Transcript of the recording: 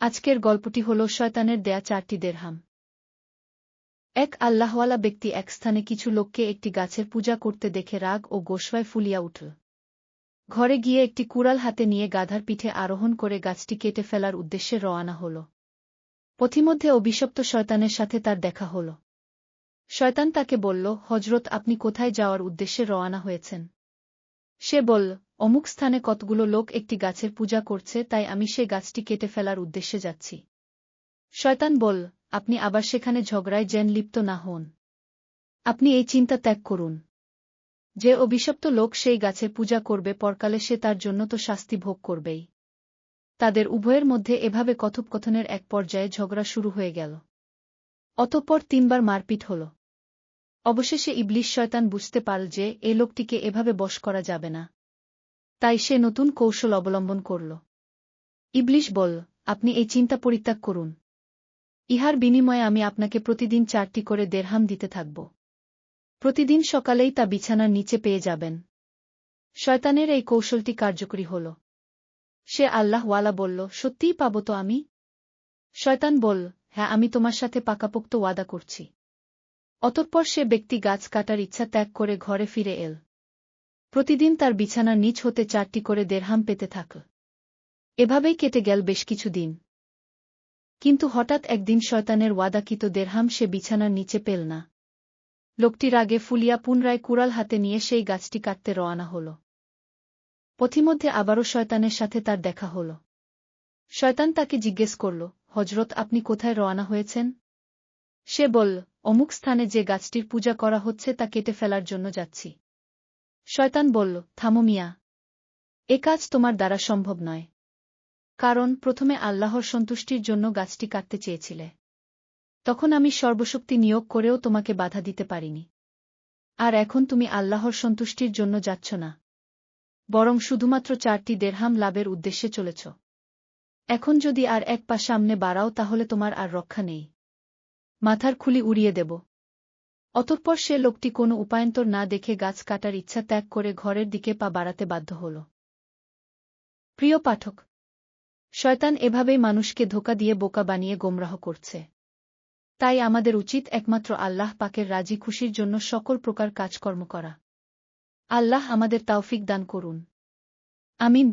আজকের গল্পটি হল শয়তানের দেয়া 4টি দেরহাম। এক আল্লাহওয়ালা ব্যক্তি এক স্থানে কিছু লোককে একটি গাছের পূজা করতে দেখে রাগ ও গোসওয়ায় ফুলিয়া উঠল। ঘরে গিয়ে একটি কুড়াল হাতে নিয়ে গাধার পিঠে আরোহণ করে গাছটি কেটে ফেলার উদ্দেশ্যে রওয়ানা হল। পথিমধ্যে অভিশপ্ত শয়তানের সাথে তার দেখা হল। শয়তান তাকে বলল, হজরত, আপনি কোথায় যাওয়ার উদ্দেশ্যে রওয়ানা হয়েছেন? সে বলল, অমুক স্থানে কতগুলো লোক একটি গাছের পূজা করছে, তাই আমি সে গাছটি কেটে ফেলার উদ্দেশ্যে যাচ্ছি। শয়তান বলল, আপনি আবার সেখানে ঝগড়ায় যেন লিপ্ত না হন। আপনি এই চিন্তা ত্যাগ করুন। যে অভিশপ্ত লোক সেই গাছের পূজা করবে, পরকালে সে তার জন্য তো শাস্তি ভোগ করবেই। তাদের উভয়ের মধ্যে এভাবে কথোপকথনের এক পর্যায়ে ঝগড়া শুরু হয়ে গেল। অতঃপর 3 বার মারপিট হল। অবশেষে ইবলিস শয়তান বুঝতে পারল যে এ লোকটিকে এভাবে বশ করা যাবে না। তাই সে নতুন কৌশল অবলম্বন করল। ইবলিস বলল, আপনি এই চিন্তা পরিত্যাগ করুন। ইহার বিনিময়ে আমি আপনাকে প্রতিদিন 4টি করে দেরহাম দিতে থাকব। প্রতিদিন সকালেই তা বিছানার নিচে পেয়ে যাবেন। শয়তানের এই কৌশলটি কার্যকরী হল। সে আল্লাহওয়ালা বলল, সত্যিই পাব তো আমি? শয়তান বলল, হ্যাঁ, আমি তোমার সাথে পাকাপোক্ত ওয়াদা করছি। অতঃপর সে ব্যক্তি গাছ কাটার ইচ্ছা ত্যাগ করে ঘরে ফিরে এল। প্রতিদিন তার বিছানার নিচ হতে 4টি করে দেরহাম পেতে থাকল। এভাবেই কেটে গেল বেশ কিছু দিন। কিন্তু হঠাৎ একদিন শয়তানের ওয়াদাকৃত দেরহাম সে বিছানার নিচে পেল না। লোকটি রাগে ফুলিয়া পুনরায় কুড়াল হাতে নিয়ে সেই গাছটি কাটতে রওয়ানা হল। পথিমধ্যে আবারও শয়তানের সাথে তার দেখা হল। শয়তান তাকে জিজ্ঞেস করল, হজরত, আপনি কোথায় রওয়ানা হয়েছেন? সে বলল, অমুক স্থানে যে গাছটির পূজা করা হচ্ছে তা কেটে ফেলার জন্য যাচ্ছি। শয়তান বলল, থামো মিয়া, এ কাজ তোমার দ্বারা সম্ভব নয়। কারণ প্রথমে আল্লাহর সন্তুষ্টির জন্য গাছটি কাটতে চেয়েছিলে। তখন আমি সর্বশক্তি নিয়োগ করেও তোমাকে বাধা দিতে পারিনি। আর এখন তুমি আল্লাহর সন্তুষ্টির জন্য যাচ্ছ না, বরং শুধুমাত্র 4টি দেরহাম লাভের উদ্দেশ্যে চলেছ। এখন যদি আর এক পা সামনে বাড়াও তাহলে তোমার আর রক্ষা নেই। মাথার খুলি উড়িয়ে দেব। অতঃপর সে লোকটি কোনো উপায়ান্তর না দেখে গাছ কাটার ইচ্ছা ত্যাগ করে ঘরের দিকে পা বাড়াতে বাধ্য হল। প্রিয় পাঠক, শয়তান এভাবেই মানুষকে ধোঁকা দিয়ে বোকা বানিয়ে গোমরাহ করছে। তাই আমাদের উচিত একমাত্র আল্লাহ পাকের রাজি খুশির জন্য সকল প্রকার কাজকর্ম করা। আল্লাহ আমাদের তাওফিক দান করুন। আমিন।